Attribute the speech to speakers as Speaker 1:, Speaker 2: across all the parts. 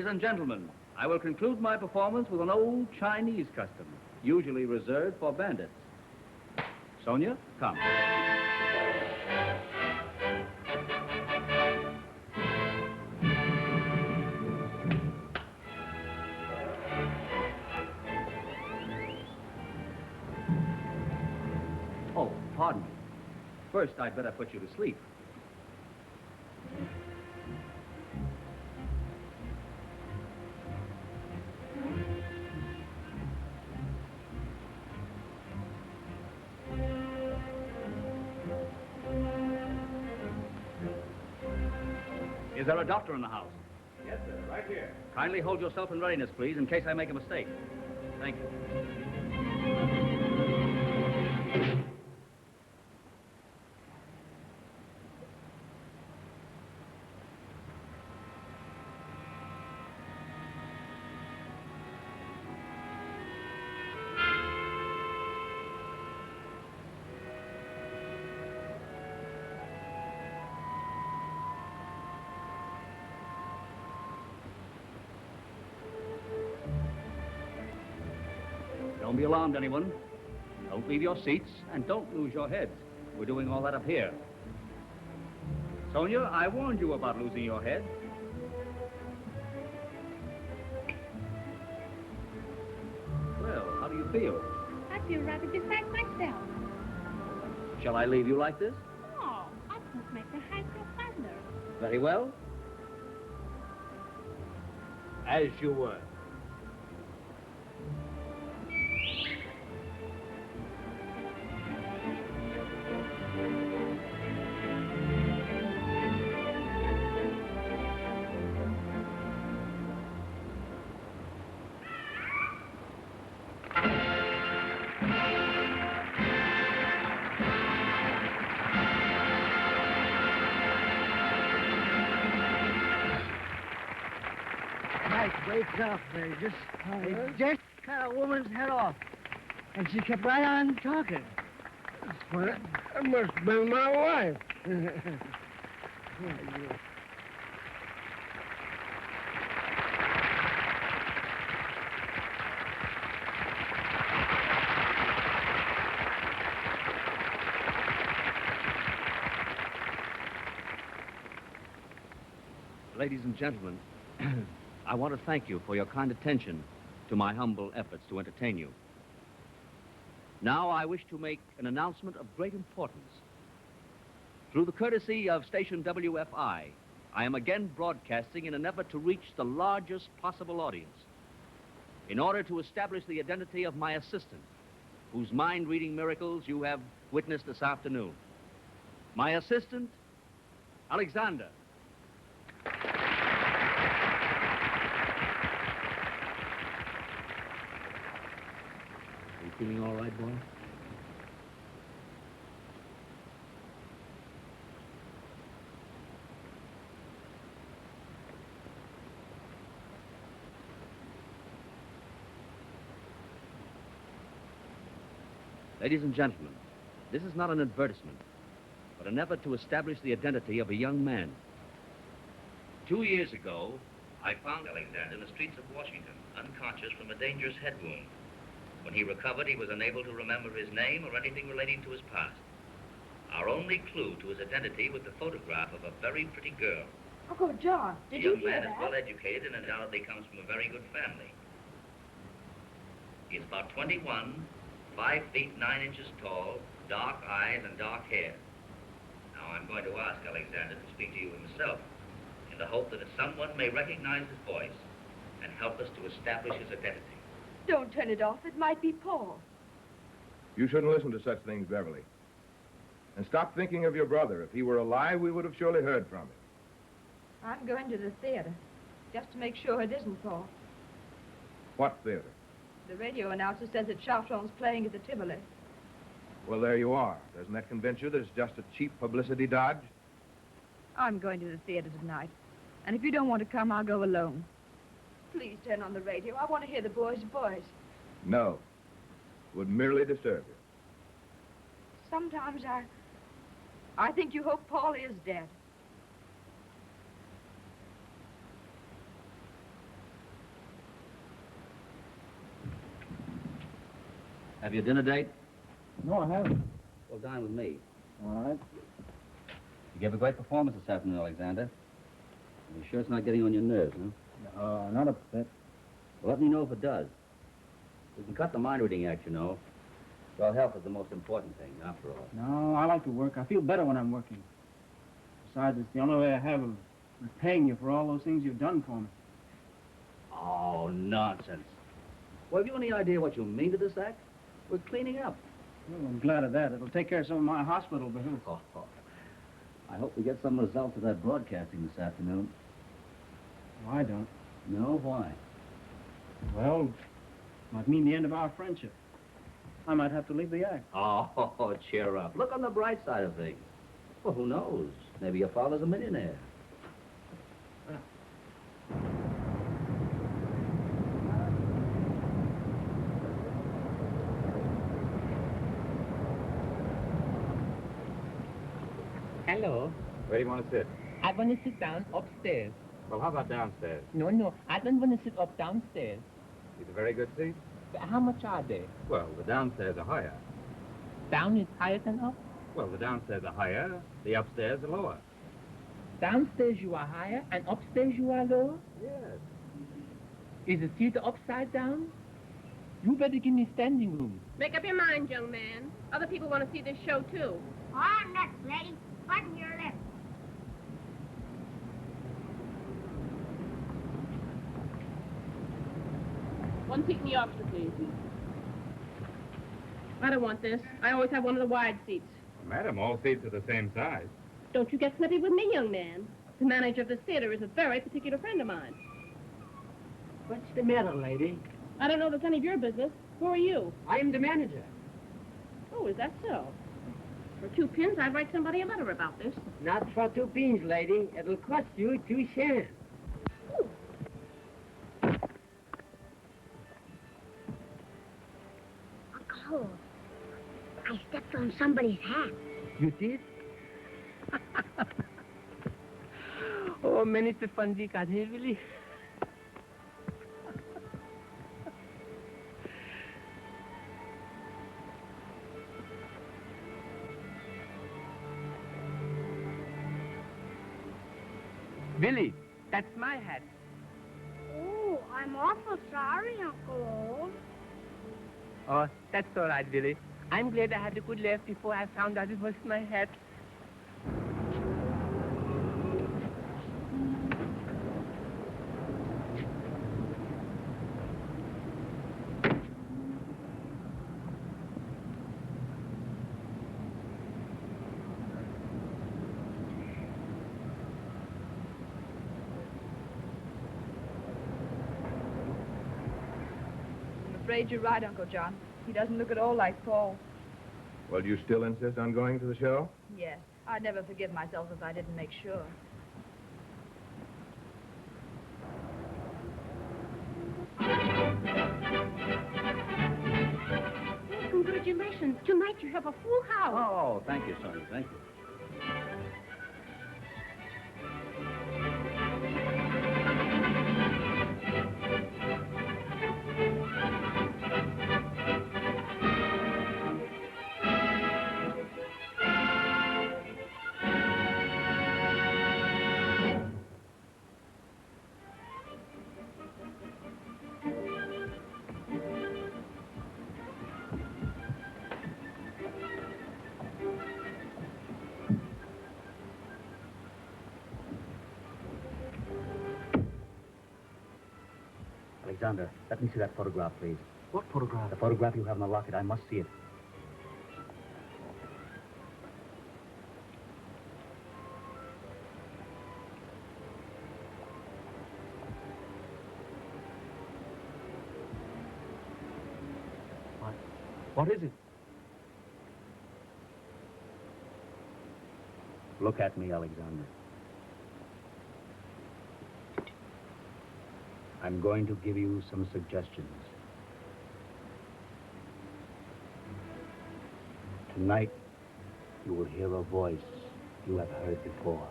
Speaker 1: and gentlemen, I will conclude my performance with an old Chinese custom, usually reserved for bandits. Sonia, come. Oh, pardon me. First, I'd better put you to sleep. Is there a doctor in the house?
Speaker 2: Yes, sir, right here.
Speaker 1: Kindly hold yourself in readiness, please, in case I make a mistake. Thank you. Don't be alarmed, anyone. Don't leave your seats, and don't lose your heads. We're doing all that up here. Sonia, I warned you about losing your head. Well, how do you feel?
Speaker 3: I feel rather just like myself.
Speaker 1: Shall I leave you like this?
Speaker 3: Oh, I won't make the house no further.
Speaker 1: Very well. As you were.
Speaker 4: Wake up, they just cut a woman's head off. And she kept right on talking.
Speaker 5: Well, that must have been my wife.
Speaker 1: Ladies and gentlemen, I want to thank you for your kind attention to my humble efforts to entertain you. Now I wish to make an announcement of great importance. Through the courtesy of station WFI, I am again broadcasting in an effort to reach the largest possible audience in order to establish the identity of my assistant, whose mind-reading miracles you have witnessed this afternoon. My assistant, Alexander. Feeling all right, boy? Ladies and gentlemen, this is not an advertisement, but an effort to establish the identity of a young man. 2 years ago, I found Alexander in the streets of Washington, unconscious from a dangerous head wound. When he recovered, he was unable to remember his name or anything relating to his past. Our only clue to his identity was the photograph of a very pretty girl.
Speaker 3: Uncle John, did you hear that?
Speaker 1: The young man is well educated and undoubtedly comes from a very good family. He is about 21, 5 feet 9 inches tall, dark eyes and dark hair. Now I'm going to ask Alexander to speak to you himself in the hope that someone may recognize his voice and help us to establish his identity.
Speaker 3: Don't turn it off. It might be Paul.
Speaker 2: You shouldn't listen to such things, Beverly. And stop thinking of your brother. If he were alive, we would have surely heard from him.
Speaker 3: I'm going to the theater, just to make sure it isn't Paul.
Speaker 2: What theater?
Speaker 3: The radio announcer says that Chatrand's playing at the Tivoli.
Speaker 2: Well, there you are. Doesn't that convince you that it's just a cheap publicity dodge?
Speaker 3: I'm going to the theater tonight. And if you don't want to come, I'll go alone. Please turn on the radio. I want to hear the boys' voice.
Speaker 2: No. Would merely disturb you.
Speaker 3: Sometimes I think you hope Paul is dead.
Speaker 1: Have you a dinner date?
Speaker 6: No, I haven't.
Speaker 1: Well, dine with me.
Speaker 6: All right.
Speaker 1: You gave a great performance this afternoon, Alexander. Are you sure it's not getting on your nerves, huh?
Speaker 6: Not a bit.
Speaker 1: Well, let me know if it does. We can cut the mind reading act, you know. Well, health is the most important thing, after all.
Speaker 6: No, I like to work. I feel better when I'm working. Besides, it's the only way I have of repaying you for all those things you've done for me.
Speaker 1: Oh, nonsense. Well, have you any idea what you mean to this act? We're cleaning up.
Speaker 6: Well, I'm glad of that. It'll take care of some of my hospital bills.
Speaker 1: Oh, I hope we get some results of that broadcasting this afternoon.
Speaker 6: Oh, I don't.
Speaker 1: No, why?
Speaker 6: Well, might mean the end of our friendship. I might have to leave the act.
Speaker 1: Oh, cheer up. Look on the bright side of things. Well, who knows? Maybe your father's a millionaire.
Speaker 7: Hello.
Speaker 2: Where do you want to sit?
Speaker 7: I want to sit down upstairs.
Speaker 2: Well, how about downstairs?
Speaker 7: No, I don't want to sit up downstairs.
Speaker 2: These are very good seats.
Speaker 7: How much are they?
Speaker 2: Well, the downstairs are higher.
Speaker 7: Down is higher than up?
Speaker 2: Well, the downstairs are higher, the upstairs are lower.
Speaker 7: Downstairs you are higher and upstairs you are lower?
Speaker 2: Yes.
Speaker 7: Is the theater upside down? You better give me standing room.
Speaker 8: Make up your mind, young man. Other people want to see this show, too.
Speaker 9: On next, lady. Button your lip.
Speaker 8: One seat in the orchestra, please. I don't want this. I always have one of the wide seats.
Speaker 2: Madam, all seats are the same size.
Speaker 8: Don't you get snippy with me, young man. The manager of this theater is a very particular friend of mine.
Speaker 4: What's the matter, lady?
Speaker 8: I don't know if it's any of your business. Who are you?
Speaker 4: I am the manager.
Speaker 8: Oh, is that so? For 2 pins, I'd write somebody a letter about this.
Speaker 4: Not for 2 beans, lady. It'll cost you 2 cents.
Speaker 9: Uncle, I stepped on somebody's hat.
Speaker 4: You did? Oh, Minister Fundy got heavily. Billy, that's my hat.
Speaker 9: Oh, I'm awful sorry, Uncle.
Speaker 4: Oh, that's all right, Billy. I'm glad I had a good laugh before I found out it was my hat.
Speaker 3: I'm afraid you're right, Uncle John. He doesn't look at all like Paul.
Speaker 2: Well, do you still insist on going to the show?
Speaker 3: Yes. I'd never forgive myself if I didn't make sure.
Speaker 8: Oh, congratulations. Tonight you have a full house.
Speaker 1: Oh, thank you, Sonny. Thank you. Alexander, let me see that photograph, please.
Speaker 4: What photograph?
Speaker 1: The photograph you have in the locket. I must see it.
Speaker 4: What is it?
Speaker 1: Look at me, Alexander. I'm going to give you some suggestions. Tonight, you will hear a voice you have heard before.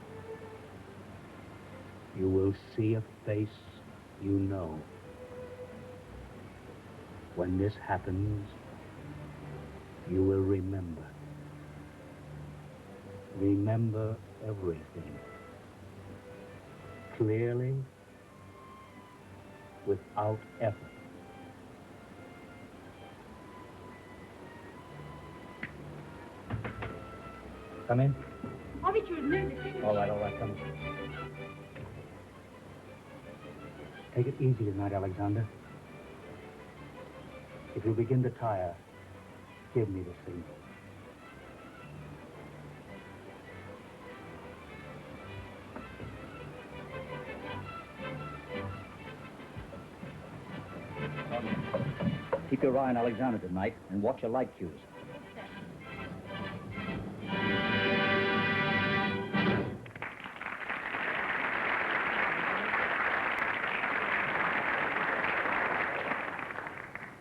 Speaker 1: You will see a face you know. When this happens,
Speaker 10: You will remember. Remember everything. Clearly, without effort. Come in.
Speaker 8: Oh, Richard, nervous, isn't
Speaker 10: All right, come in. Take it easy tonight, Alexander. If you begin to tire, give me the signal.
Speaker 1: Keep your eye on Alexander tonight and watch your light cues.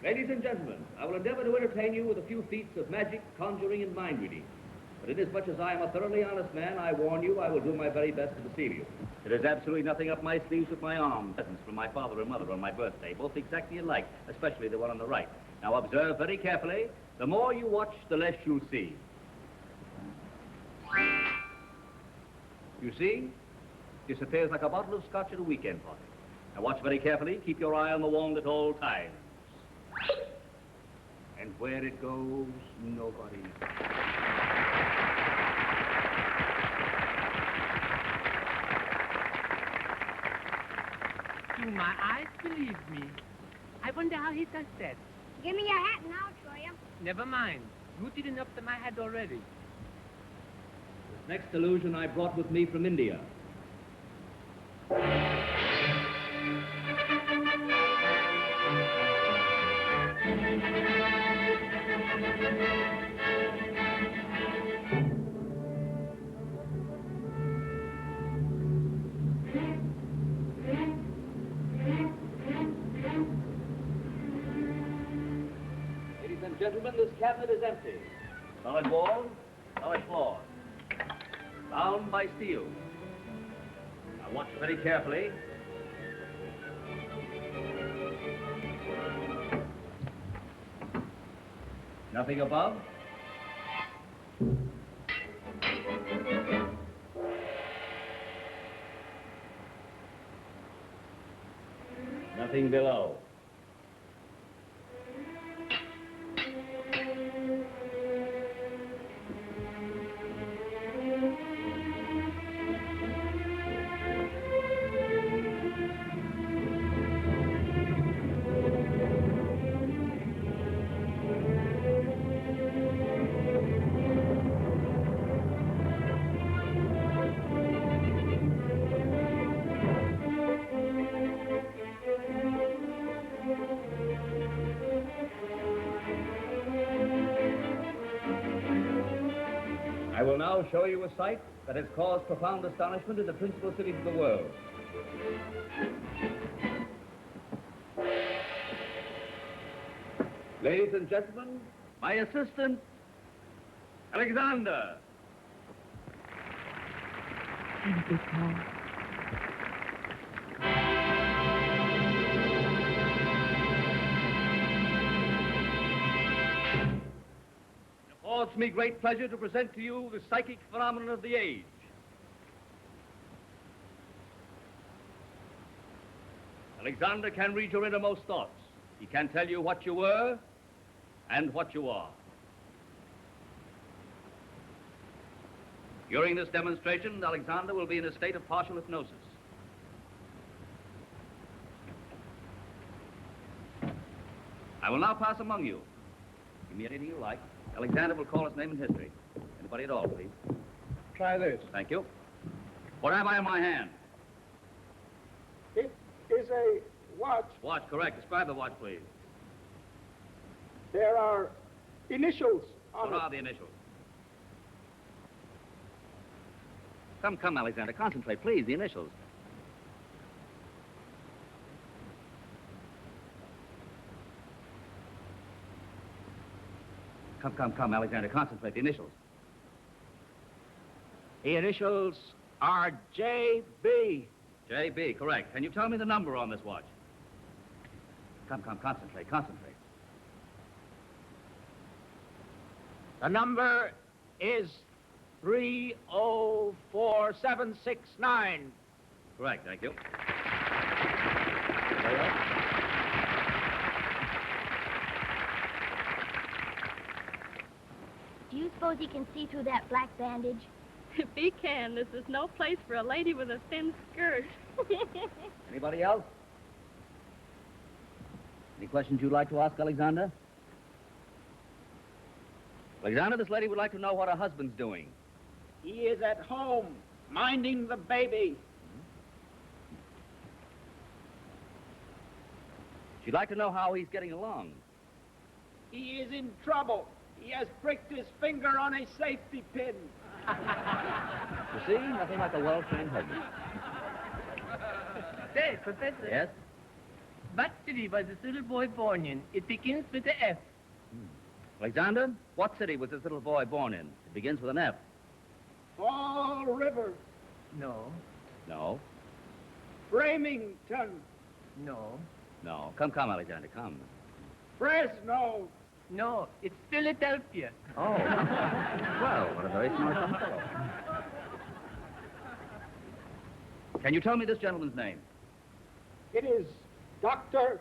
Speaker 1: Ladies and gentlemen, I will endeavor to entertain you with a few feats of magic, conjuring, and mind reading. But inasmuch as I am a thoroughly honest man, I warn you I will do my very best to deceive you. There is absolutely nothing up my sleeves with my arm. Presents from my father and mother on my birthday, both exactly alike, especially the one on the right. Now observe very carefully. The more you watch, the less you'll see. You see? This appears like a bottle of scotch at a weekend party. Now watch very carefully. Keep your eye on the wand at all times. And where it goes, nobody knows.
Speaker 7: Do my eyes believe me? I wonder how he does that.
Speaker 9: Give me your hat and I'll show you.
Speaker 7: Never mind. You did enough to my head already.
Speaker 1: This next illusion I brought with me from India. Gentlemen, this cabinet is empty. Solid walls, solid floors. Bound by steel. Now watch very carefully. Nothing above. Nothing below. I will now show you a sight that has caused profound astonishment in the principal cities of the world. Ladies and gentlemen, my assistant, Alexander. It affords me great pleasure to present to you the psychic phenomenon of the age. Alexander can read your innermost thoughts. He can tell you what you were and what you are. During this demonstration, Alexander will be in a state of partial hypnosis. I will now pass among you. Give me anything you like. Alexander will call his name and history. Anybody at all, please.
Speaker 5: Try this.
Speaker 1: Thank you. What have I in my hand?
Speaker 5: It is a watch.
Speaker 1: Watch, correct. Describe the watch, please.
Speaker 5: There are initials on
Speaker 1: What
Speaker 5: it.
Speaker 1: are the initials? Come, Alexander. Concentrate, please. The initials. Come, Alexander. Concentrate. The initials.
Speaker 4: The initials are J.B.
Speaker 1: J.B., correct. Can you tell me the number on this watch? Come, concentrate.
Speaker 11: The number is 304769.
Speaker 1: Correct, thank you.
Speaker 9: Do you suppose he can see through that black bandage?
Speaker 8: If he can, this is no place for a lady with a thin skirt.
Speaker 1: Anybody else? Any questions you'd like to ask, Alexander? Alexander, this lady would like to know what her husband's doing.
Speaker 11: He is at home, minding the baby.
Speaker 1: She'd like to know how he's getting along.
Speaker 11: He is in trouble. He has pricked his finger on a safety pin.
Speaker 1: You see, nothing like a well-trained husband.
Speaker 7: Say, Professor.
Speaker 1: Yes?
Speaker 7: What city was this little boy born in? It begins with the F.
Speaker 1: Alexander, what city was this little boy born in? It begins with an F.
Speaker 11: Fall River.
Speaker 7: No.
Speaker 1: No.
Speaker 11: Framingham.
Speaker 7: No.
Speaker 1: No. Come, Alexander, come.
Speaker 11: Fresno.
Speaker 7: No, it's Philadelphia.
Speaker 1: Oh. Well, what a very smart young fellow. Can you tell me this gentleman's name?
Speaker 11: It is Dr.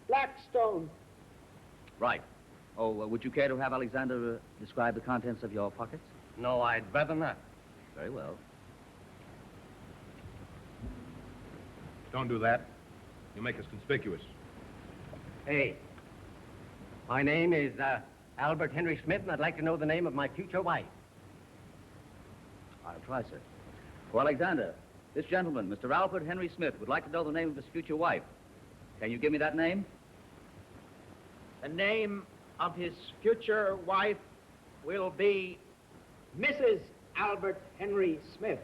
Speaker 11: Blackstone.
Speaker 1: Right. Oh, would you care to have Alexander describe the contents of your pockets?
Speaker 10: No, I'd rather not.
Speaker 1: Very well.
Speaker 2: Don't do that. You make us conspicuous.
Speaker 10: Hey, my name is Albert Henry Smith, and I'd like to know the name of my future wife.
Speaker 1: I'll try, sir. Well, Alexander, this gentleman, Mr. Albert Henry Smith, would like to know the name of his future wife. Can you give me that name?
Speaker 11: The name of his future wife will be Mrs. Albert Henry Smith.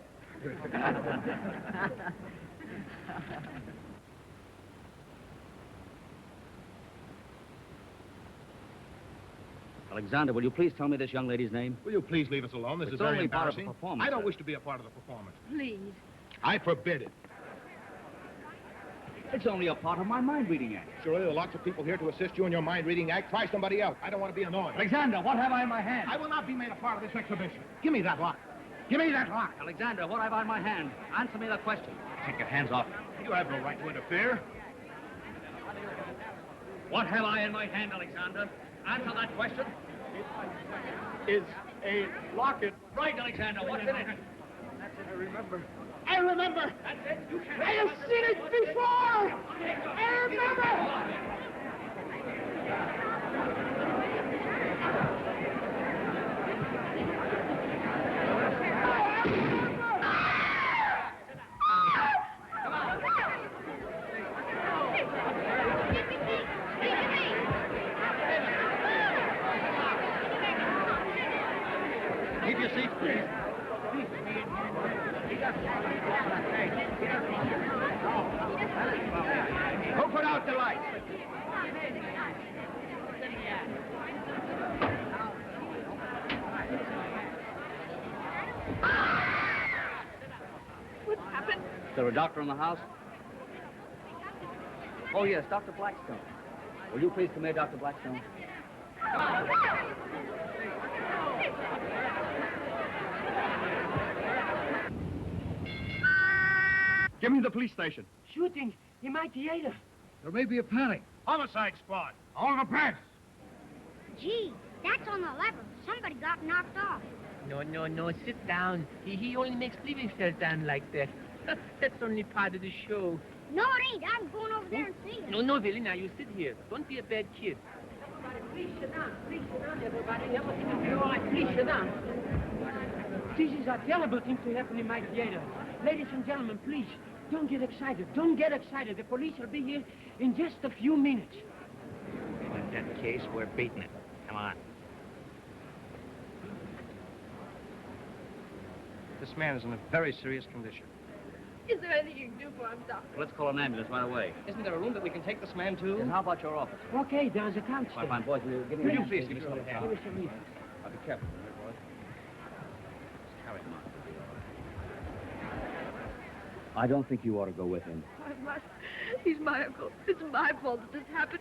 Speaker 1: Alexander, will you please tell me this young lady's name?
Speaker 2: Will you please leave us alone? This
Speaker 1: It's
Speaker 2: is very
Speaker 1: only part of the
Speaker 2: embarrassing.
Speaker 1: performance,
Speaker 2: I don't
Speaker 1: sir.
Speaker 2: wish to be a part of the performance.
Speaker 3: Please.
Speaker 2: I forbid it.
Speaker 1: It's only a part of my mind-reading act.
Speaker 2: Surely there are lots of people here to assist you in your mind-reading act. Try somebody else. I don't want to be annoying.
Speaker 1: Alexander, what have I in my hand?
Speaker 2: I will not be made a part of this exhibition. Give me that lock. Give me that lock.
Speaker 1: Alexander, what have I in my hand? Answer me that question. Take your hands off.
Speaker 2: You have no right to interfere.
Speaker 1: What have I in my hand, Alexander? Answer that question.
Speaker 11: Is a locket.
Speaker 1: Right, Alexander, what's in it?
Speaker 11: That's it, I remember. I remember.
Speaker 1: That's it. You can
Speaker 11: I have seen it before. I remember.
Speaker 1: Keep your seats, please.
Speaker 2: Who put out the lights?
Speaker 3: What happened?
Speaker 1: Is there a doctor in the house? Oh, yes, Dr. Blackstone. Will you please come here, Dr. Blackstone?
Speaker 2: Give me the police station.
Speaker 7: Shooting in my theater.
Speaker 2: There may be a panic. Homicide squad. All the press.
Speaker 9: Gee, that's on the lever. Somebody got knocked off.
Speaker 7: No, sit down. He only makes believe he fell down like that. That's only part of the show.
Speaker 9: No, it ain't. I'm going over there and see it.
Speaker 7: No, Billy, now you sit here. Don't be a bad kid.
Speaker 8: Please sit down, everybody. Everything will be all right. Please sit down.
Speaker 7: This is a terrible thing to happen in my theater. Ladies and gentlemen, please, don't get excited. Don't get excited. The police will be here in just a few minutes.
Speaker 11: In that case, we're beating it. Come on.
Speaker 10: This man is in a very serious condition.
Speaker 3: Is there anything you can do for him, Doctor?
Speaker 1: Let's call an ambulance right away.
Speaker 10: Isn't there a room that we can take this man to?
Speaker 1: And how about your office?
Speaker 7: Okay, there's a couch
Speaker 1: My
Speaker 7: there.
Speaker 1: fine boys, will you give me
Speaker 7: Will
Speaker 1: a
Speaker 7: you
Speaker 1: hand?
Speaker 7: please
Speaker 1: Give me a hand.
Speaker 7: Give us a lead.
Speaker 1: I'll be careful, boys. Just carry him on. I don't think you ought to go with him.
Speaker 3: I must. He's my uncle. It's my fault that this happened.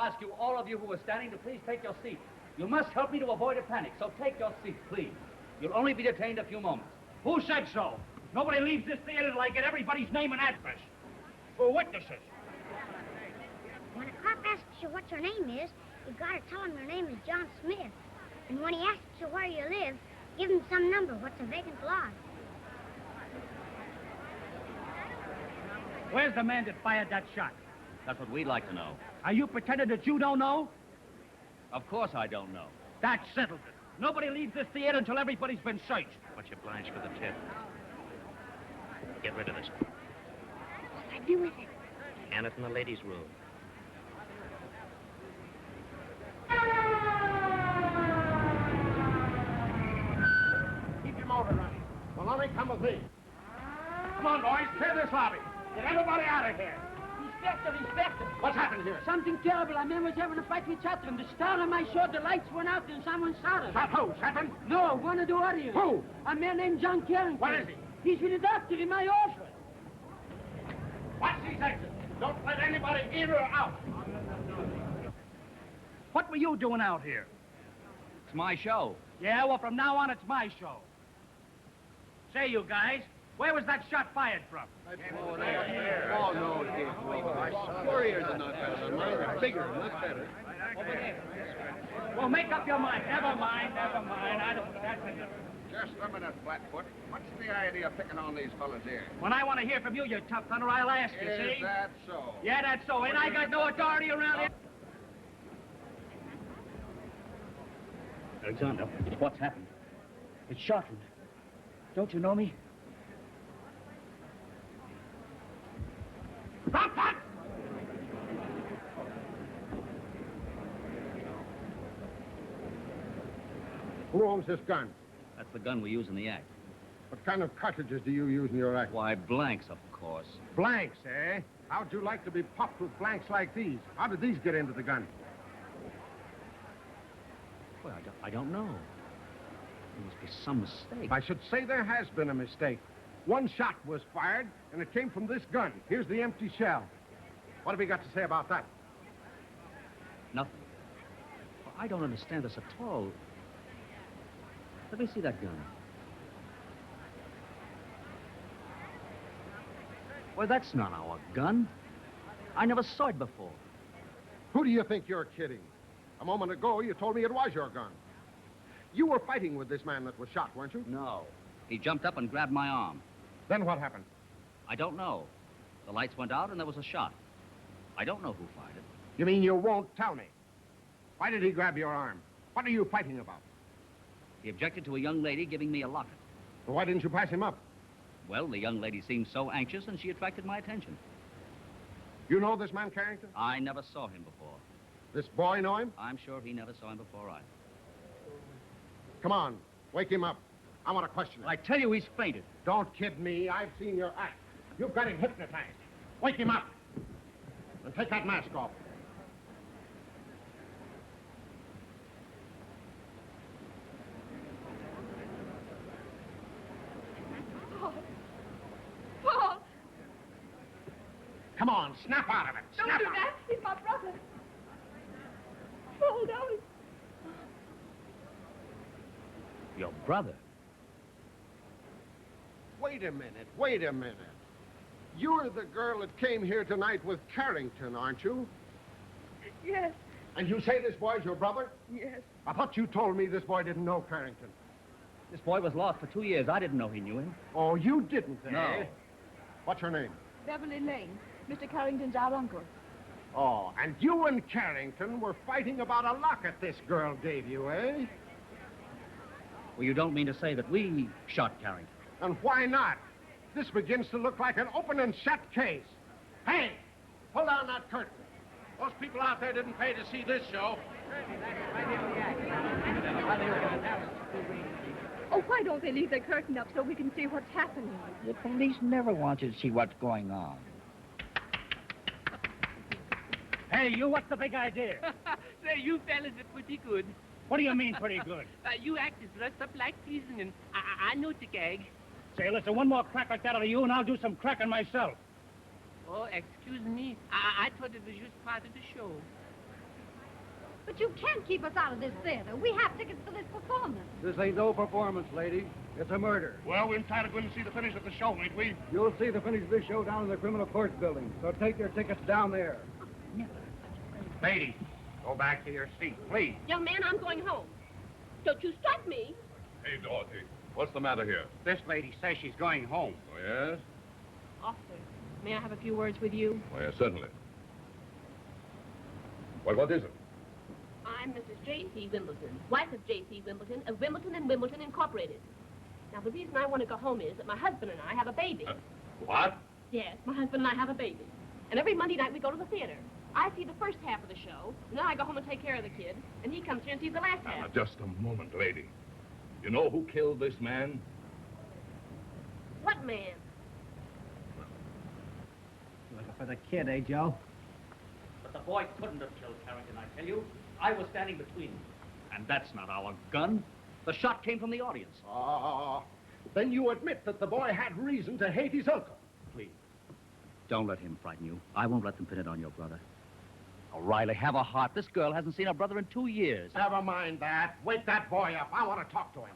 Speaker 1: ask you, all of you who are standing, to please take your seats. You must help me to avoid a panic, so take your seats, please. You'll only be detained a few moments.
Speaker 12: Who said so? Nobody leaves this theater till I get everybody's name and address. For witnesses.
Speaker 9: When a cop asks you what your name is, you gotta tell him your name is John Smith. And when he asks you where you live, give him some number, what's a vacant lot.
Speaker 12: Where's the man that fired that shot?
Speaker 1: That's what we'd like to know.
Speaker 12: Are you pretending that you don't know?
Speaker 1: Of course I don't know.
Speaker 12: That settles it. Nobody leaves this theater until everybody's been searched.
Speaker 13: What's your plans for the tip? Get rid of this.
Speaker 9: What'll I do with it?
Speaker 13: Hand it in the ladies' room.
Speaker 12: Keep your motor running. Maloney, come with me. Come on, boys. Clear this lobby. Get everybody out of here.
Speaker 7: Inspector.
Speaker 12: What's happened here?
Speaker 7: Something terrible. A man was having a fight with Chatrand. The star on my show, the lights went out and someone shot him.
Speaker 12: Shot who? Chatrand?
Speaker 7: No, one of the audience.
Speaker 12: Who?
Speaker 7: A man named John Carrington.
Speaker 12: What is he?
Speaker 7: He's with the doctor in my office.
Speaker 12: Watch these exits. Don't let anybody in or out. What were you doing out here?
Speaker 1: It's my show.
Speaker 12: Yeah, well, from now on, it's my show. Say, you guys, where was that shot fired from?
Speaker 5: Oh, no, it didn't. Your ears are not better than mine. They're bigger, not better.
Speaker 12: Well, make up your mind. Never mind. I don't... That's enough.
Speaker 14: Just a minute, Flatfoot. What's the idea of picking on these fellas here?
Speaker 12: When I want to hear from you, you tough thunder, I'll ask you, see?
Speaker 14: Is that so?
Speaker 12: Yeah, that's so. Ain't I got no authority around here?
Speaker 4: Alexander, what's happened? It's Chatrand. Don't you know me?
Speaker 12: Stop that!
Speaker 5: Who owns this gun?
Speaker 1: That's the gun we use in the act.
Speaker 5: What kind of cartridges do you use in your act?
Speaker 1: Why, blanks, of course.
Speaker 5: Blanks, eh? How'd you like to be popped with blanks like these? How did these get into the gun?
Speaker 1: Well, I don't know. There must be some mistake.
Speaker 5: I should say there has been a mistake. One shot was fired, and it came from this gun. Here's the empty shell. What have you got to say about that?
Speaker 1: Nothing. Well, I don't understand this at all. Let me see that gun. Well, that's not our gun. I never saw it before.
Speaker 5: Who do you think you're kidding? A moment ago, you told me it was your gun. You were fighting with this man that was shot, weren't you?
Speaker 1: No. He jumped up and grabbed my arm.
Speaker 5: Then what happened?
Speaker 1: I don't know. The lights went out and there was a shot. I don't know who fired it.
Speaker 5: You mean you won't tell me? Why did he grab your arm? What are you fighting about?
Speaker 1: He objected to a young lady giving me a locket.
Speaker 5: Well, why didn't you pass him up?
Speaker 1: Well, the young lady seemed so anxious and she attracted my attention.
Speaker 5: You know this man, Carrington?
Speaker 1: I never saw him before.
Speaker 5: This boy know him?
Speaker 1: I'm sure he never saw him before either.
Speaker 5: Come on, wake him up. I want to question him.
Speaker 1: I tell you, he's fainted.
Speaker 5: Don't kid me. I've seen your act. You've got him hypnotized. Wake him up. And take that mask off.
Speaker 3: Paul!
Speaker 5: Come on, snap out of it.
Speaker 3: Don't
Speaker 5: Snap
Speaker 3: do
Speaker 5: out.
Speaker 3: that. He's my brother. Paul, don't.
Speaker 1: Your brother?
Speaker 5: Wait a minute. You're the girl that came here tonight with Carrington, aren't you?
Speaker 3: Yes,
Speaker 5: And you say this boy's your brother?
Speaker 3: yes.
Speaker 5: I thought you told me this boy didn't know Carrington.
Speaker 1: This boy was lost for 2 years. I didn't know he knew him.
Speaker 5: Oh, you didn't, eh?
Speaker 1: No.
Speaker 5: What's her name?
Speaker 3: Beverly Lane. Mr. Carrington's our uncle.
Speaker 5: Oh, and you and Carrington were fighting about a locket this girl gave you, eh?
Speaker 1: Well, you don't mean to say that we shot Carrington.
Speaker 5: And why not? This begins to look like an open and shut case. Hey, pull down that curtain. Those people out there didn't pay to see this show.
Speaker 3: Oh, why don't they leave the curtain up so we can see what's happening?
Speaker 4: The police never want you to see what's going on.
Speaker 12: Hey, you, what's the big idea?
Speaker 15: Say, you fellas are pretty good.
Speaker 12: What do you mean, pretty good?
Speaker 15: You actors dressed up like prison, and I know the gag.
Speaker 12: Say, listen, one more crack like that out of you, and I'll do some cracking myself.
Speaker 15: Oh, excuse me. I thought it was just part of the show.
Speaker 3: But you can't keep us out of this theater. We have tickets for this performance.
Speaker 4: This ain't no performance, lady. It's a murder.
Speaker 12: Well, we entitled to go in and see the finish of the show, ain't we?
Speaker 4: You'll see the finish of this show down in the criminal court building, so take your tickets down there.
Speaker 14: Lady, go back to your seat, please.
Speaker 8: Young man, I'm going home. Don't you stop me.
Speaker 13: Hey, Dorothy, what's the matter here?
Speaker 14: This lady says she's going home.
Speaker 13: Oh, yes?
Speaker 8: Officer, may I have a few words with you?
Speaker 13: Oh, yes, certainly. Well, what is it?
Speaker 8: I'm Mrs. J.C. Wimbledon, wife of J.C. Wimbledon of Wimbledon and Wimbledon Incorporated. Now, the reason I want to go home is that my husband and I have a baby.
Speaker 13: What?
Speaker 8: Yes, my husband and I have a baby. And every Monday night we go to the theater. I see the first half of the show, and then I go home and take care of the kid, and he comes here and sees the last half.
Speaker 13: Now, just a moment, lady. You know who killed this man?
Speaker 8: What man?
Speaker 6: Looking for the kid, eh, Joe?
Speaker 1: But the boy couldn't have killed Carrington, I tell you. I was standing between them. And that's not our gun. The shot came from the audience.
Speaker 5: Then you admit that the boy had reason to hate his uncle.
Speaker 1: Please, don't let him frighten you. I won't let them pin it on your brother. Oh, Riley, have a heart. This girl hasn't seen her brother in 2 years.
Speaker 5: Never mind that. Wake that boy up. I want to talk to him.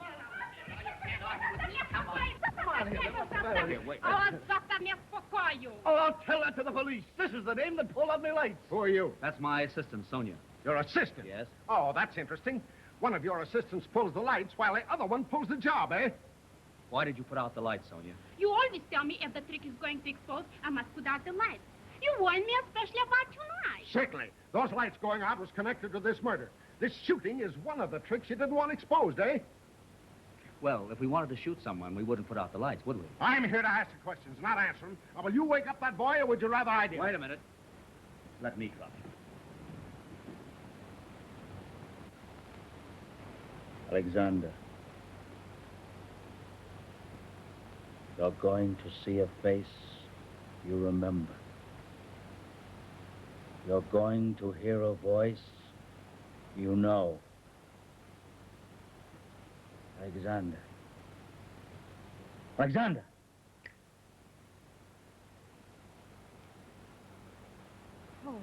Speaker 4: Oh, I'll tell that to the police. This is the name that pulled up my lights.
Speaker 5: Who are you?
Speaker 1: That's my assistant, Sonia.
Speaker 5: Your assistant?
Speaker 1: Yes.
Speaker 5: Oh, that's interesting. One of your assistants pulls the lights while the other one pulls the job, eh?
Speaker 1: Why did you put out the lights, Sonia?
Speaker 8: You always tell me if the trick is going to explode, I must put out the lights. You warned me especially about tonight.
Speaker 5: Certainly. Those lights going out was connected to this murder. This shooting is one of the tricks you didn't want exposed, eh?
Speaker 1: Well, if we wanted to shoot someone, we wouldn't put out the lights, would we?
Speaker 5: I'm here to ask the questions, not answer them. Now, will you wake up that boy, or would you rather I did?
Speaker 1: Wait a minute. Let me try.
Speaker 16: Alexander, you're going to see a face you remember. You're going to hear a voice you know. Alexander. Alexander!
Speaker 3: Paul.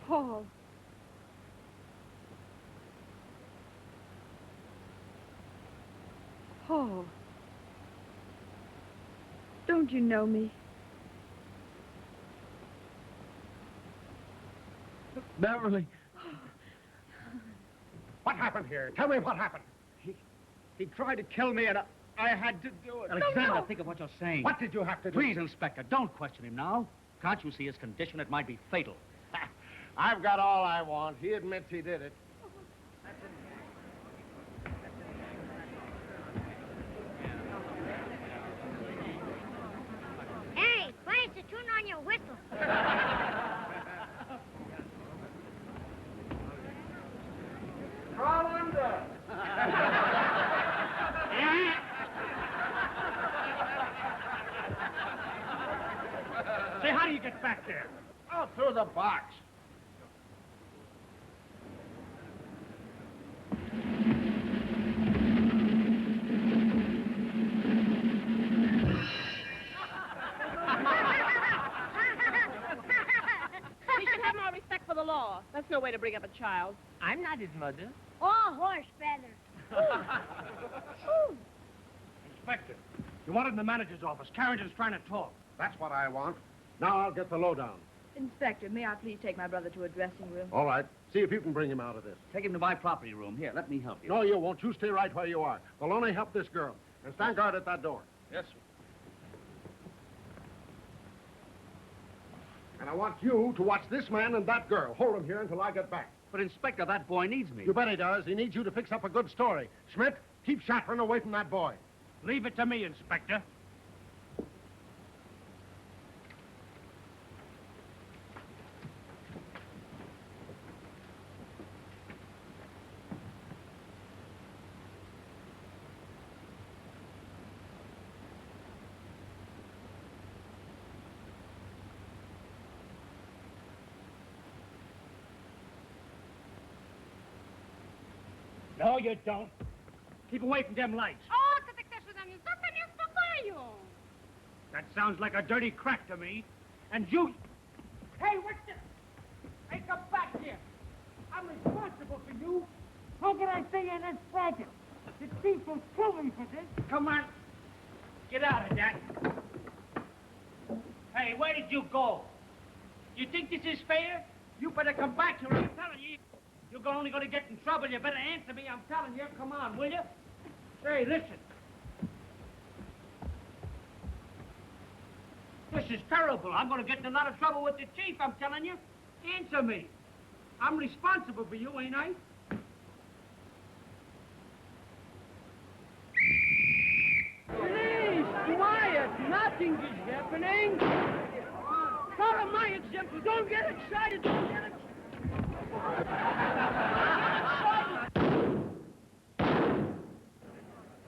Speaker 3: Paul. Paul. Don't you know me?
Speaker 4: Beverly.
Speaker 5: What happened here? Tell me what happened.
Speaker 4: He tried to kill me, and I had to do it.
Speaker 1: Alexander, think of what you're saying.
Speaker 5: What did you have to do?
Speaker 1: Please, Inspector, don't question him now. Can't you see his condition? It might be fatal.
Speaker 5: I've got all I want. He admits he did it.
Speaker 9: Hey, why is the tune on your whistle?
Speaker 5: Crawl under.
Speaker 4: Say, how do you get back there?
Speaker 5: Out through the box.
Speaker 8: We should have more respect for the law. That's no way to bring up a child. I'm not his mother.
Speaker 9: Oh, horse feather.
Speaker 4: Inspector, you wanted in the manager's office. Carrington's trying to talk.
Speaker 5: That's what I want. Now I'll get the lowdown.
Speaker 3: Inspector, may I please take my brother to a dressing room?
Speaker 5: All right. See if you can bring him out of this.
Speaker 1: Take him to my property room. Here, let me help you.
Speaker 5: No, you won't. You stay right where you are. We'll only help this girl. And stand guard at that door.
Speaker 13: Yes, sir.
Speaker 5: And I want you to watch this man and that girl. Hold them here until I get back.
Speaker 1: But, Inspector, that boy needs me.
Speaker 5: You bet he does. He needs you to fix up a good story. Schmidt, keep Chatrand away from that boy.
Speaker 4: Leave it to me, Inspector. No, you don't. Keep away from them lights. That sounds like a dirty crack to me. And you...
Speaker 7: Hey, what's this? Hey, come back here. I'm responsible for you. How can I stay in this bracket? The chief will kill me for this. Come on. Get out of that. Hey, where did you go? You think this is fair? You better come back here, I'm telling you. You're only going to get in trouble. You better answer me, I'm telling you. Come on, will you? Hey, listen. This is terrible. I'm going to get in a lot of trouble with the chief, I'm telling you. Answer me. I'm responsible for you, ain't I?
Speaker 4: Please, quiet. Nothing is happening. Follow my example. Don't get excited. Don't get excited.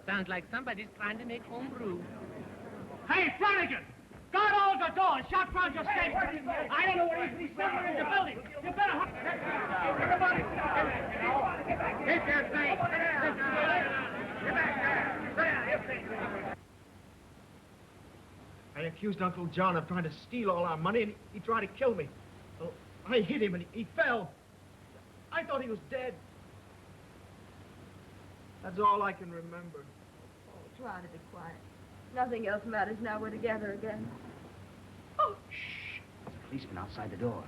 Speaker 15: Sounds like somebody's trying to make home brew.
Speaker 7: Hey, Flanagan! Guard all the doors. Chatrand just stay. I don't know where he's somewhere in the building. You better hurry. Everybody, keep your thing. Get back there.
Speaker 11: I accused Uncle John of trying to steal all our money, and he tried to kill me. Well, I hit him, and he fell. I thought he was dead. That's all I can remember.
Speaker 3: Oh, try to be quiet. Nothing else matters now we're together again. Oh,
Speaker 1: Shh. There's a policeman outside the door.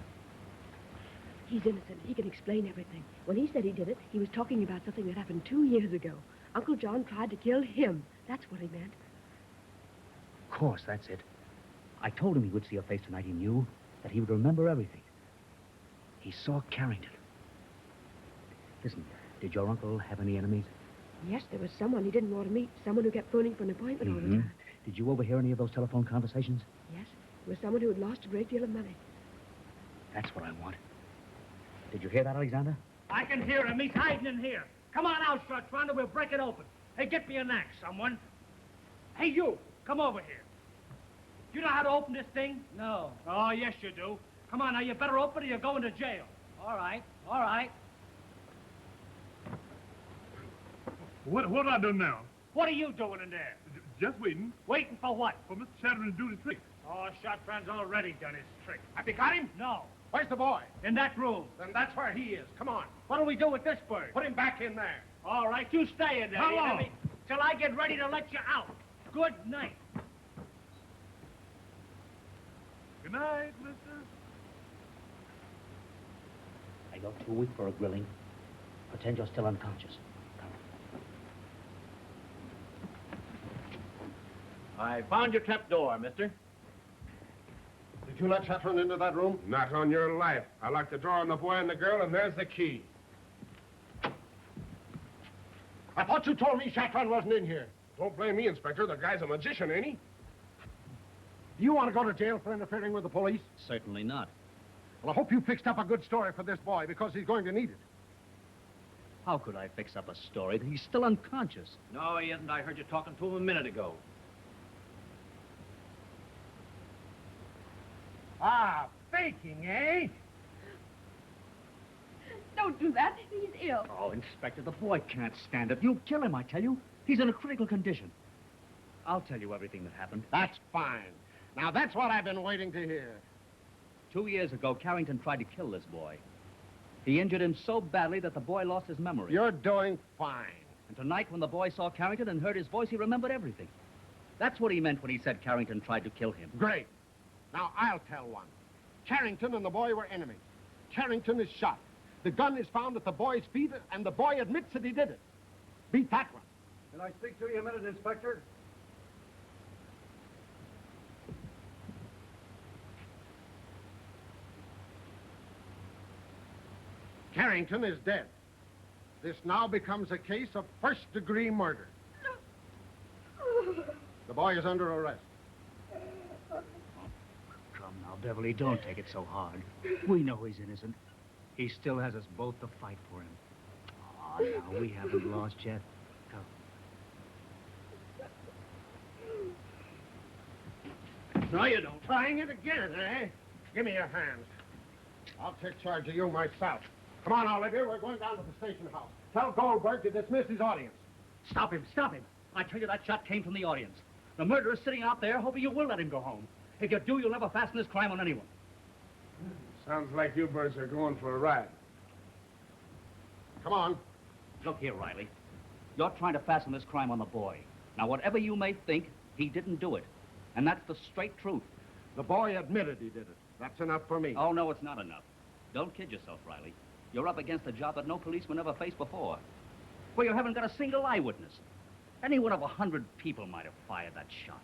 Speaker 8: He's innocent. He can explain everything. When he said he did it, he was talking about something that happened 2 years ago. Uncle John tried to kill him. That's what he meant.
Speaker 1: Of course, that's it. I told him he would see your face tonight. He knew that he would remember everything. He saw Carrington. Listen, did your uncle have any enemies?
Speaker 8: Yes, there was someone he didn't want to meet. Someone who kept phoning for an appointment all the time.
Speaker 1: Did you overhear any of those telephone conversations?
Speaker 8: Yes, it was someone who had lost a great deal of money.
Speaker 1: That's what I want. Did you hear that, Alexander?
Speaker 7: I can hear him. He's hiding in here. Come on out, Chatrand, we'll break it open. Hey, get me an axe, someone. Hey, you, come over here. You know how to open this thing?
Speaker 6: No.
Speaker 7: Oh, yes, you do. Come on, now, you better open it or you're going to jail.
Speaker 6: All right, all right.
Speaker 12: What do I do now?
Speaker 7: What are you doing in there?
Speaker 12: Just waiting.
Speaker 7: Waiting for what?
Speaker 12: For Mr. Chatrand to do the trick.
Speaker 7: Oh, Chatrand's already done his trick.
Speaker 5: Have you got him?
Speaker 7: No.
Speaker 5: Where's the boy?
Speaker 7: In that room.
Speaker 5: Then that's where he is. Come on.
Speaker 7: What do we do with this bird?
Speaker 5: Put him back in there.
Speaker 7: All right, you stay in there.
Speaker 5: How
Speaker 7: you hear
Speaker 5: long?
Speaker 7: me? Till I get ready to let you out. Good night.
Speaker 12: Good night, mister.
Speaker 1: I go 2 weeks for a grilling. Pretend you're still unconscious.
Speaker 10: I found your trap door, mister.
Speaker 5: Did you let Chatrand into that room?
Speaker 2: Not on your life. I locked the door on the boy and the girl, and there's the key.
Speaker 5: I thought you told me Chatrand wasn't in here.
Speaker 2: Don't blame me, Inspector. The guy's a magician, ain't he?
Speaker 5: Do you want to go to jail for interfering with the police?
Speaker 1: Certainly not.
Speaker 5: Well, I hope you fixed up a good story for this boy, because he's going to need it.
Speaker 1: How could I fix up a story that he's still unconscious?
Speaker 10: No, he isn't. I heard you talking to him a minute ago.
Speaker 11: Ah, faking, eh?
Speaker 3: Don't do that. He's ill.
Speaker 1: Oh, Inspector, the boy can't stand it. You'll kill him, I tell you. He's in a critical condition. I'll tell you everything that happened.
Speaker 5: That's fine. Now, that's what I've been waiting to hear.
Speaker 1: 2 years ago, Carrington tried to kill this boy. He injured him so badly that the boy lost his memory.
Speaker 5: You're doing fine.
Speaker 1: And tonight, when the boy saw Carrington and heard his voice, he remembered everything. That's what he meant when he said Carrington tried to kill him.
Speaker 5: Great. Now, I'll tell one. Carrington and the boy were enemies. Carrington is shot. The gun is found at the boy's feet, and the boy admits that he did it. Beat that one.
Speaker 11: Can I speak to you a minute, Inspector?
Speaker 5: Carrington is dead. This now becomes a case of first-degree murder. The boy is under arrest.
Speaker 1: Come now, Beverly, don't take it so hard. We know he's innocent. He still has us both to fight for him. Oh, now, we haven't lost yet. Come.
Speaker 5: No, you don't. Trying it again, eh? Give me your hands. I'll take charge of you myself. Come on, Oliver. We're going down to the station house. Tell Goldberg to dismiss his audience.
Speaker 1: Stop him, stop him. I tell you, that shot came from the audience. The murderer's sitting out there hoping you will let him go home. If you do, you'll never fasten this crime on anyone.
Speaker 2: Sounds like you birds are going for a ride.
Speaker 5: Come on.
Speaker 1: Look here, Riley. You're trying to fasten this crime on the boy. Now, whatever you may think, he didn't do it. And that's the straight truth.
Speaker 5: The boy admitted he did it. That's enough for me.
Speaker 1: Oh, no, it's not enough. Don't kid yourself, Riley. You're up against a job that no policeman ever faced before. Well, you haven't got a single eyewitness. Any one of 100 people might have fired that shot.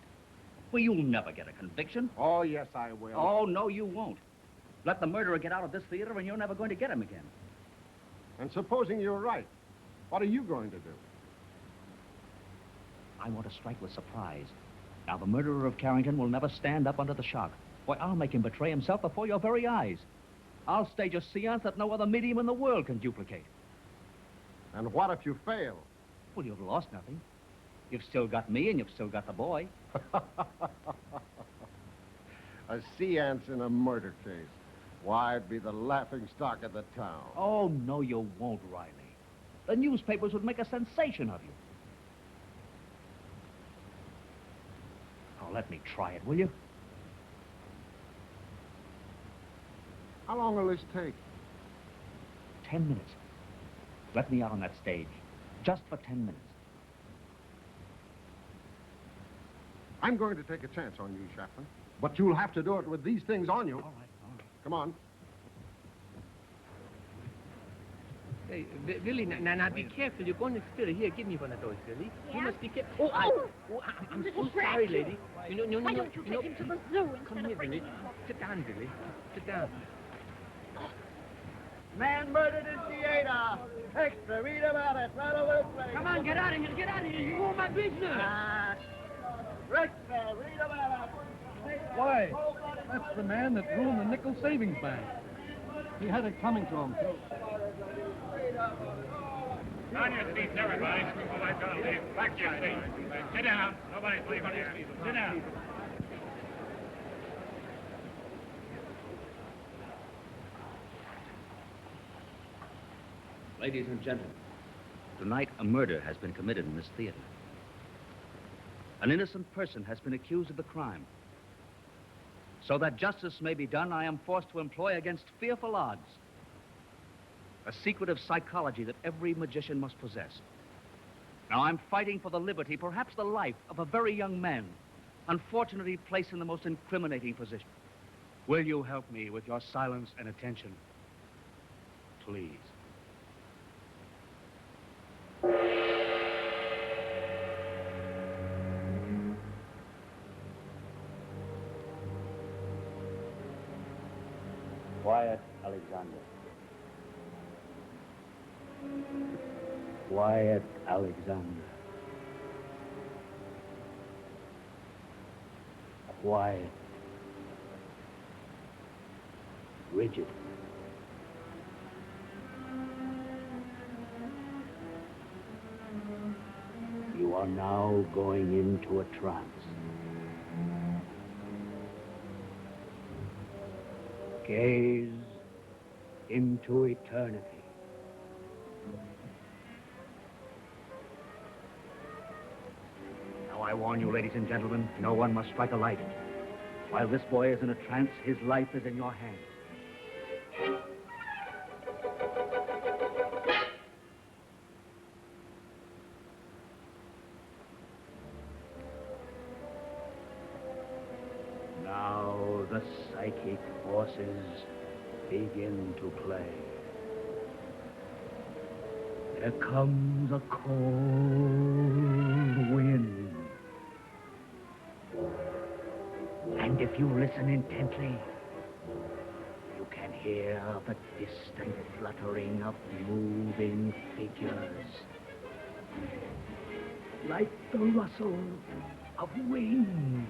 Speaker 1: Well, you'll never get a conviction.
Speaker 5: Oh, yes, I will.
Speaker 1: Oh, no, you won't. Let the murderer get out of this theater and you're never going to get him again.
Speaker 5: And supposing you're right, what are you going to do?
Speaker 1: I want to strike with surprise. Now, the murderer of Carrington will never stand up under the shock. Why, I'll make him betray himself before your very eyes. I'll stage a seance that no other medium in the world can duplicate.
Speaker 5: And what if you fail?
Speaker 1: Well, you've lost nothing. You've still got me and you've still got the boy.
Speaker 5: A seance in a murder case. Why, I'd be the laughing stock of the town.
Speaker 1: Oh, no, you won't, Riley. The newspapers would make a sensation of you. Oh, let me try it, will you?
Speaker 5: How long will this take?
Speaker 1: 10 minutes. Let me out on that stage. Just for 10 minutes.
Speaker 5: I'm going to take a chance on you, Chatrand. But you'll have to do it with these things on you.
Speaker 1: All right, all right.
Speaker 5: Come on.
Speaker 15: Hey, Billy, now be careful. You're going to spill it. Here, give me one of those, Billy. You must be careful. I'm so sorry, lady. No.
Speaker 9: Why don't you take him to the zoo
Speaker 15: Come here, Billy. Sit down, Billy. Sit down.
Speaker 4: Man murdered in theater. Extra, read about it. Right over the place.
Speaker 15: Come on, get out of here. Get out of here. You ruined my business.
Speaker 4: Extra, read about it.
Speaker 11: Why? That's the man that ruined the nickel savings bank. He had it coming to him, too.
Speaker 12: On your seats, everybody. Nobody's gonna leave. Back to your seats. Sit down. Nobody's leaving here. Sit down.
Speaker 1: Ladies and gentlemen, tonight a murder has been committed in this theater. An innocent person has been accused of the crime. So that justice may be done, I am forced to employ against fearful odds a secret of psychology that every magician must possess. Now, I'm fighting for the liberty, perhaps the life, of a very young man, unfortunately placed in the most incriminating position. Will you help me with your silence and attention? Please.
Speaker 16: Quiet, Alexander. Quiet, Alexander. Quiet. Rigid. You are now going into a trance. Gaze into eternity.
Speaker 1: Now, I warn you, ladies and gentlemen, no one must strike a light. While this boy is in a trance, his life is in your hands. Now the psychic forces begin to play. There comes a cold wind. And if you listen intently, you can hear the distant fluttering of moving figures. Like the rustle of wings.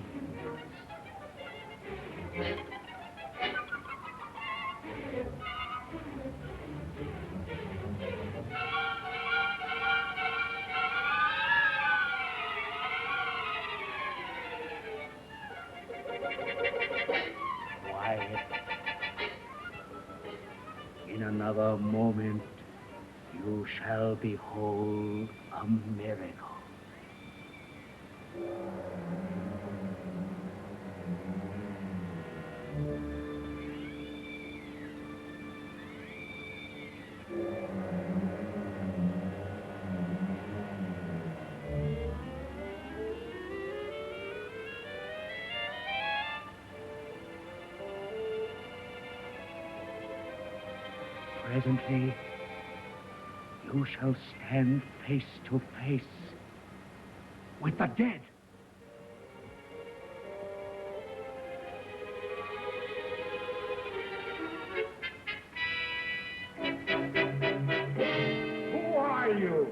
Speaker 1: Quiet. In another moment, you shall behold a miracle.
Speaker 16: presently you shall stand face to face with the dead.
Speaker 12: Who are you?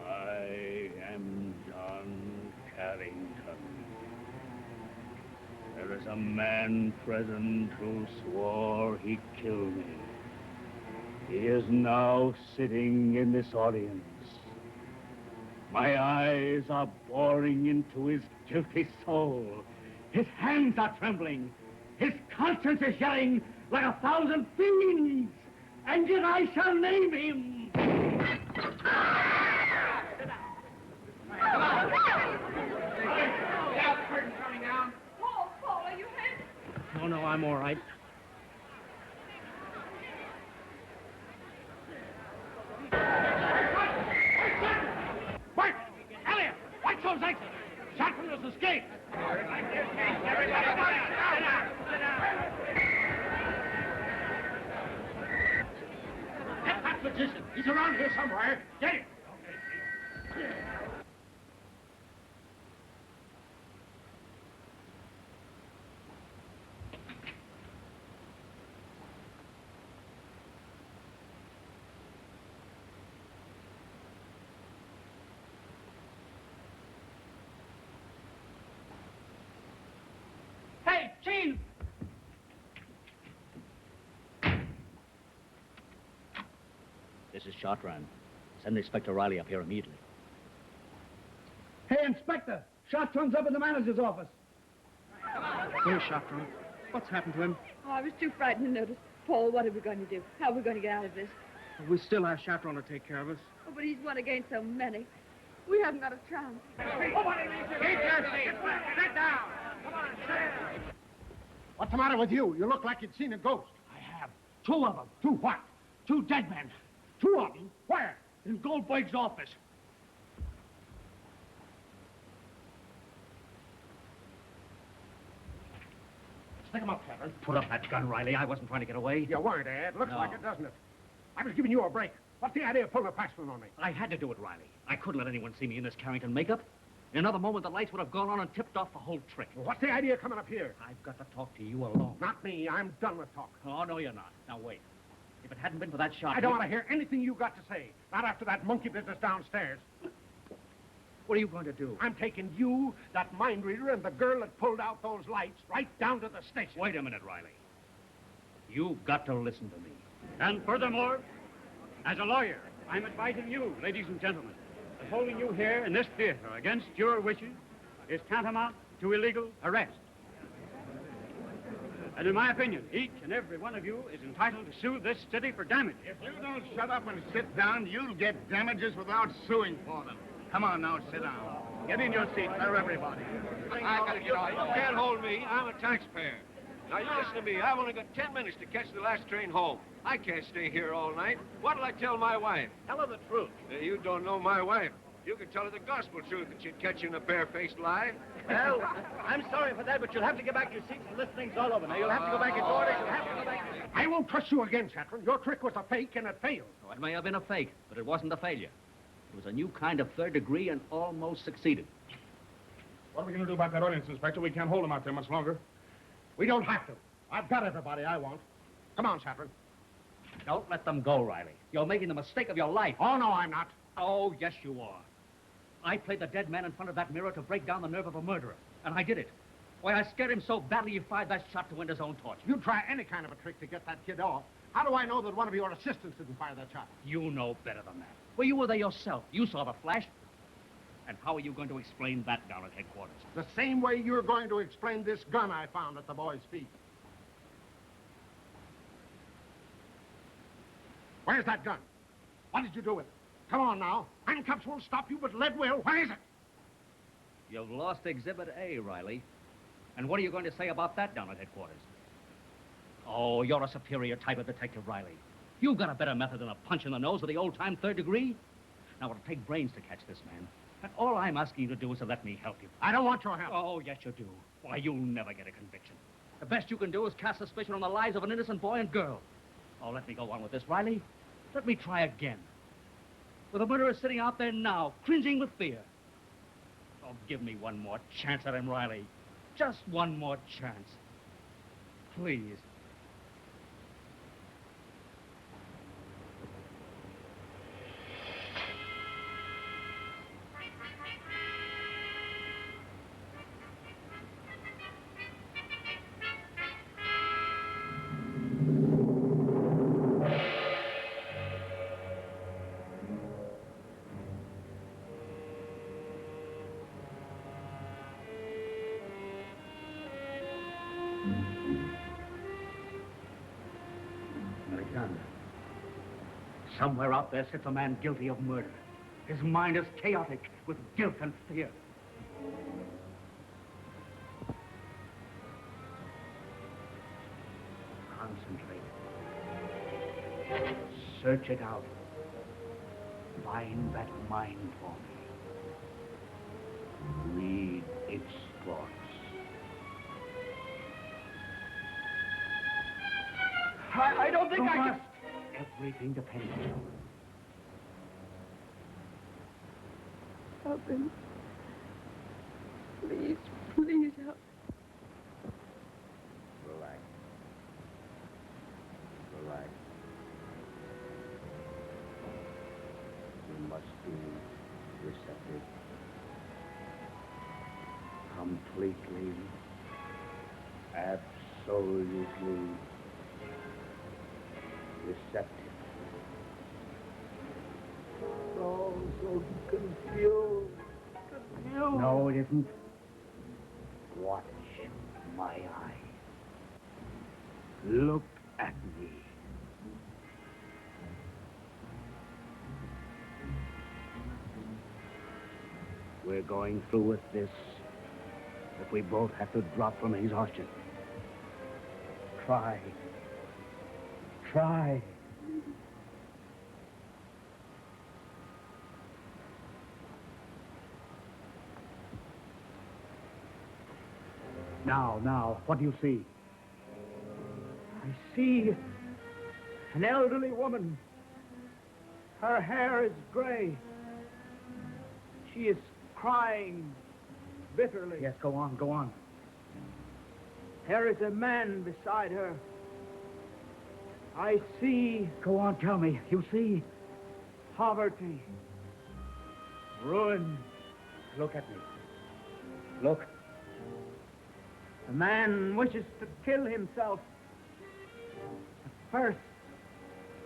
Speaker 16: I am John Carrington. There is a man present who swore he'd kill me. He is now sitting in this audience. My eyes are boring into his guilty soul. His hands are trembling. His conscience is yelling like 1,000 fiends. And yet I shall name him.
Speaker 3: Paul, are you hurt?
Speaker 15: No, I'm all right.
Speaker 12: Wait! Elliot! Watch those exits! Chatrand has escaped! Get that magician! He's around here somewhere! Get him!
Speaker 15: Hey, Gene!
Speaker 1: This is Chatrand. Send Inspector Riley up here immediately.
Speaker 11: Hey, Inspector! Chatrand's up in the manager's office.
Speaker 6: Where's Chatrand? What's happened to him?
Speaker 3: Oh, I was too frightened to notice. Paul, what are we going to do? How are we going to get out of this?
Speaker 6: We still have Chatrand to take care of us.
Speaker 3: Oh, but he's one against so many. We haven't got a chance.
Speaker 12: Keep your seat! Sit down! Come on, sit! What's the matter with you? You look like you'd seen a ghost.
Speaker 15: I have. 2 of them.
Speaker 12: 2 what?
Speaker 15: 2 dead men.
Speaker 12: 2 of them? Where?
Speaker 15: In Goldberg's office.
Speaker 12: Stick 'em up, Chatrand.
Speaker 1: Put up that gun, Riley. I wasn't trying to get away.
Speaker 12: You weren't, Ed. Looks
Speaker 1: No.
Speaker 12: like it, doesn't it? I was giving you a break. What's the idea of pulling a fast one on me?
Speaker 1: I had to do it, Riley. I couldn't let anyone see me in this Carrington makeup. In another moment, the lights would have gone on and tipped off the whole trick.
Speaker 12: Well, what's the idea of coming up here?
Speaker 1: I've got to talk to you alone.
Speaker 12: Not me. I'm done with talk.
Speaker 1: Oh, no, you're not. Now, wait. If it hadn't been for that shot...
Speaker 12: I don't want to hear anything you got to say. Not after that monkey business downstairs.
Speaker 1: What are you going to do?
Speaker 12: I'm taking you, that mind reader, and the girl that pulled out those lights right down to the station.
Speaker 1: Wait a minute, Riley. You've got to listen to me.
Speaker 17: And furthermore, as a lawyer, I'm advising you, ladies and gentlemen, that holding you here in this theater against your wishes is tantamount to illegal arrest. And in my opinion, each and every one of you is entitled to sue this city for damage.
Speaker 14: If you don't shut up and sit down, you'll get damages without suing for them. Come on now, sit down. Get in your seat for everybody.
Speaker 18: I gotta get off. You can't hold me. I'm a taxpayer. Now, you listen to me. I've only got 10 minutes to catch the last train home. I can't stay here all night. What'll I tell my wife? Tell her the truth. You don't know my wife. You can tell her the gospel truth that she'd catch you in a bare-faced lie.
Speaker 10: Well, I'm sorry for that, but you'll have to get back to your seats and list things all over. Now, you'll have to go back into order. You'll have to go back to...
Speaker 12: I won't trust you again, Chatrand. Your trick was a fake, and it failed.
Speaker 1: Oh, it may have been a fake, but it wasn't a failure. It was a new kind of third degree and almost succeeded.
Speaker 2: What are we going to do about that audience, Inspector? We can't hold them out there much longer.
Speaker 12: We don't have to. I've got everybody I want. Come on, Chatrand.
Speaker 1: Don't let them go, Riley. You're making the mistake of your life.
Speaker 12: Oh, no, I'm not.
Speaker 1: Oh, yes, you are. I played the dead man in front of that mirror to break down the nerve of a murderer, and I did it. Why, I scared him so badly he fired that shot to end his own torture.
Speaker 12: You try any kind of a trick to get that kid off. How do I know that one of your assistants didn't fire that shot?
Speaker 1: You know better than that. Well, you were there yourself. You saw the flash. And how are you going to explain that down at headquarters?
Speaker 12: The same way you're going to explain this gun I found at the boy's feet. Where's that gun? What did you do with it? Come on now. Handcuffs won't stop you, but lead will. Where is it?
Speaker 1: You've lost Exhibit A, Riley. And what are you going to say about that down at headquarters? Oh, you're a superior type of detective, Riley. You've got a better method than a punch in the nose with the old-time third degree. Now, it'll take brains to catch this man. And all I'm asking you to do is to let me help you.
Speaker 12: I don't want your help.
Speaker 1: Oh, yes, you do. Why, you'll never get a conviction. The best you can do is cast suspicion on the lives of an innocent boy and girl. Oh, let me go on with this, Riley. Let me try again. With the murderer sitting out there now, cringing with fear. Oh, give me one more chance at him, Riley. Just one more chance. Please. Somewhere out there sits a man guilty of murder. His mind is chaotic with guilt and fear. Concentrate. Search it out. Find that mind for me. Read its thoughts.
Speaker 11: I don't think I can...
Speaker 1: Everything depends on you.
Speaker 8: Help him. Please, please help.
Speaker 16: Relax. Relax. You must be receptive. Completely, absolutely receptive.
Speaker 11: Oh, so confused.
Speaker 1: No, it isn't. Watch my eye. Look at me. We're going through with this if we both have to drop from exhaustion. Try. Try. Now, what do you see?
Speaker 11: I see an elderly woman. Her hair is gray. She is crying bitterly.
Speaker 1: Yes, go on, go on.
Speaker 11: There is a man beside her. I see...
Speaker 1: Go on, tell me. You see?
Speaker 11: Poverty. Ruin.
Speaker 1: Look at me. Look.
Speaker 11: The man wishes to kill himself. At first,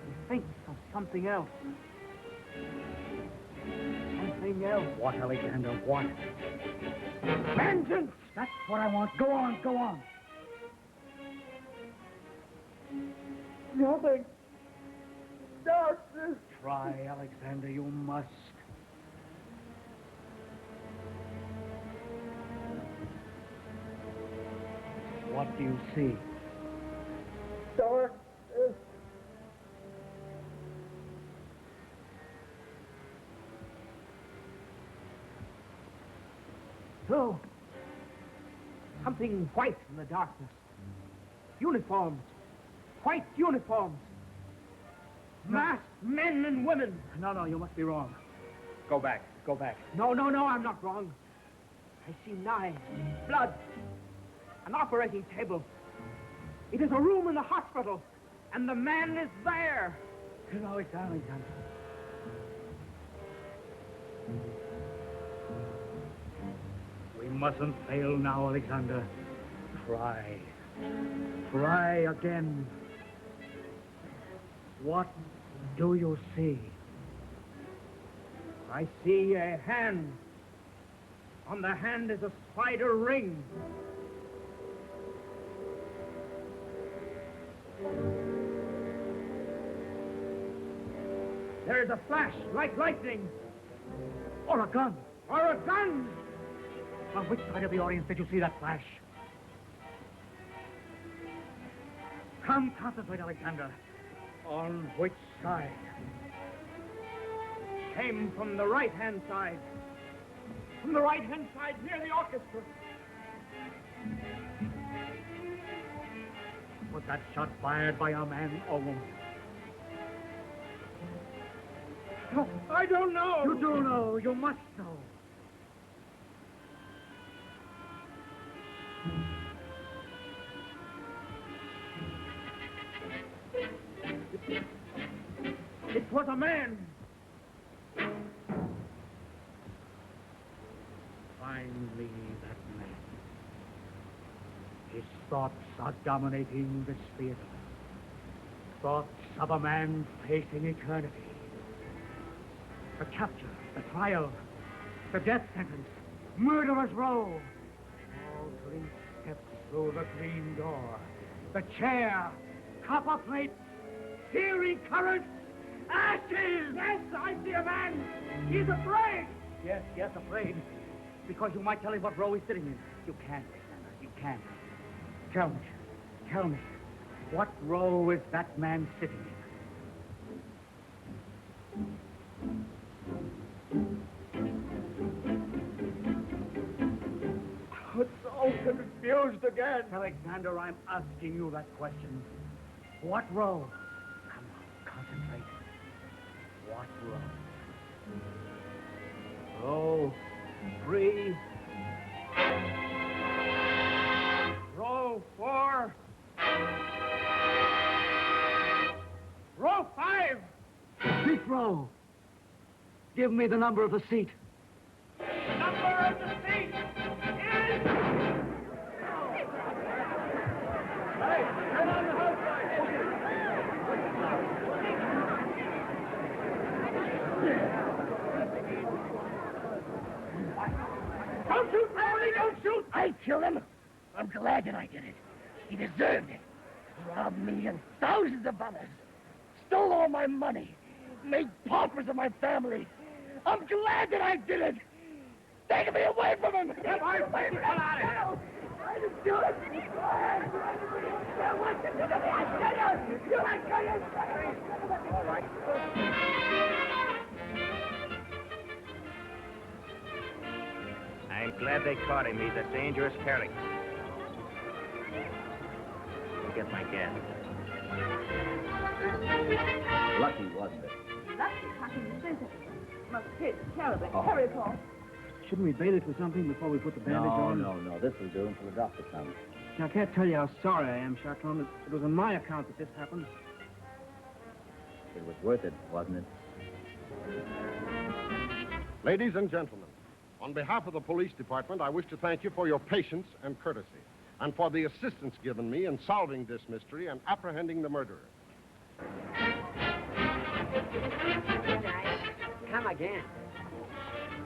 Speaker 11: he thinks of something else. Something else.
Speaker 1: What, Alexander? What?
Speaker 11: Vengeance!
Speaker 1: That's what I want. Go on, go on.
Speaker 11: Nothing. Darkness.
Speaker 1: Try, Alexander. You must. What do you see?
Speaker 11: Darkness. Oh, something white in the darkness. Uniforms. White uniforms. Masked men and women.
Speaker 1: No, you must be wrong. Go back, go back.
Speaker 11: No, I'm not wrong. I see knives, blood, an operating table. It is a room in the hospital, and the man is there.
Speaker 1: No, it's Alexander. We mustn't fail now, Alexander. Try. Try again. What do you see?
Speaker 11: I see a hand. On the hand is a spider ring. There is a flash, like lightning.
Speaker 1: Or a gun.
Speaker 11: Or a gun!
Speaker 1: On which side of the audience did you see that flash? Come, concentrate, Alexander. On which side?
Speaker 11: Came from the right-hand side. From the right-hand side, near the orchestra.
Speaker 1: Was that shot fired by a man or woman?
Speaker 5: I don't know.
Speaker 11: You do know. You must know. It was a man. Finally, that man. His thoughts are dominating this theater. Thoughts of a man facing eternity. The capture, the trial, the death sentence, murderer's row. Faltering steps through the green door. The chair, copper plate, searing currents, ashes!
Speaker 7: Yes, I see a man. He's afraid.
Speaker 11: Yes, afraid. Because you might tell him what row he's sitting in. You can't, Alexander. You can't. Tell me. What row is that man sitting in?
Speaker 7: It's so confused again.
Speaker 11: Alexander, I'm asking you that question. What row? Come on, concentrate. What row? Row 3.
Speaker 7: Row 4. Row 5.
Speaker 11: Seat row. Give me the number of the seat.
Speaker 7: Number of the seat is... Hey, get on the outside. Don't shoot, Brownie, don't shoot!
Speaker 4: I killed him. I'm glad that I did it. He deserved it. Robbed me and thousands of others. Stole all my money. Made paupers of my family. I'm glad that I did it. Take me away from him.
Speaker 7: Get my face out of here.
Speaker 4: I didn't do it. What you did to me, I tell you. You I tell you.
Speaker 7: All right.
Speaker 10: I'm glad they caught him. He's a dangerous character. I'll get my gas.
Speaker 1: Lucky, wasn't it?
Speaker 3: Lucky, fucking sensitive. Must hit terribly.
Speaker 1: Oh.
Speaker 3: Hurry, Paul.
Speaker 6: Shouldn't we bathe it with something before we put the bandage on?
Speaker 1: No. This will do until the doctor comes.
Speaker 6: I can't tell you how sorry I am, Chatrand. It was on my account that this happened.
Speaker 1: It was worth it, wasn't it?
Speaker 5: Ladies and gentlemen, on behalf of the police department, I wish to thank you for your patience and courtesy, and for the assistance given me in solving this mystery and apprehending the murderer.
Speaker 10: Good night. Come again.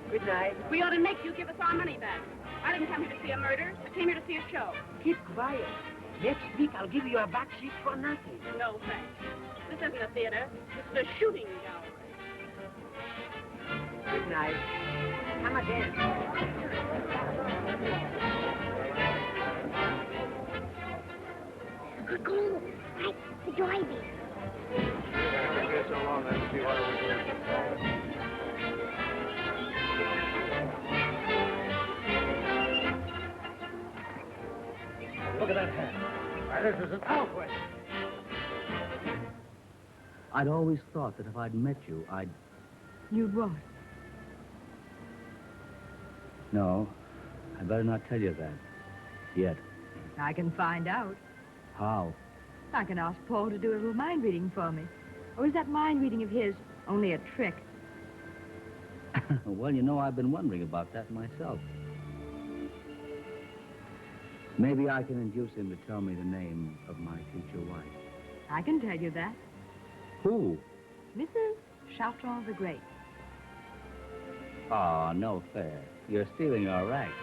Speaker 10: Good night.
Speaker 3: We ought to make you give us our money back. I didn't come here to see a murder. I came here to see a show.
Speaker 4: Keep quiet. Next week, I'll give you a back seat for nothing.
Speaker 3: No, thanks. This isn't a theater. This is a shooting gallery.
Speaker 10: Good night. Come again.
Speaker 9: Good call. The driving.
Speaker 18: Here so long, let's see what we do.
Speaker 11: Look at that hat. This is an outbreak.
Speaker 1: I'd always thought that if I'd met you, I'd...
Speaker 3: You'd what?
Speaker 1: No, I'd better not tell you that. Yet.
Speaker 3: I can find out.
Speaker 1: How?
Speaker 3: I can ask Paul to do a little mind reading for me. Or is that mind reading of his only a trick?
Speaker 1: Well, you know, I've been wondering about that myself. Maybe I can induce him to tell me the name of my future wife.
Speaker 3: I can tell you that.
Speaker 1: Who?
Speaker 3: Mrs. Chatrand the Great.
Speaker 1: Oh, no fair. You're stealing our act.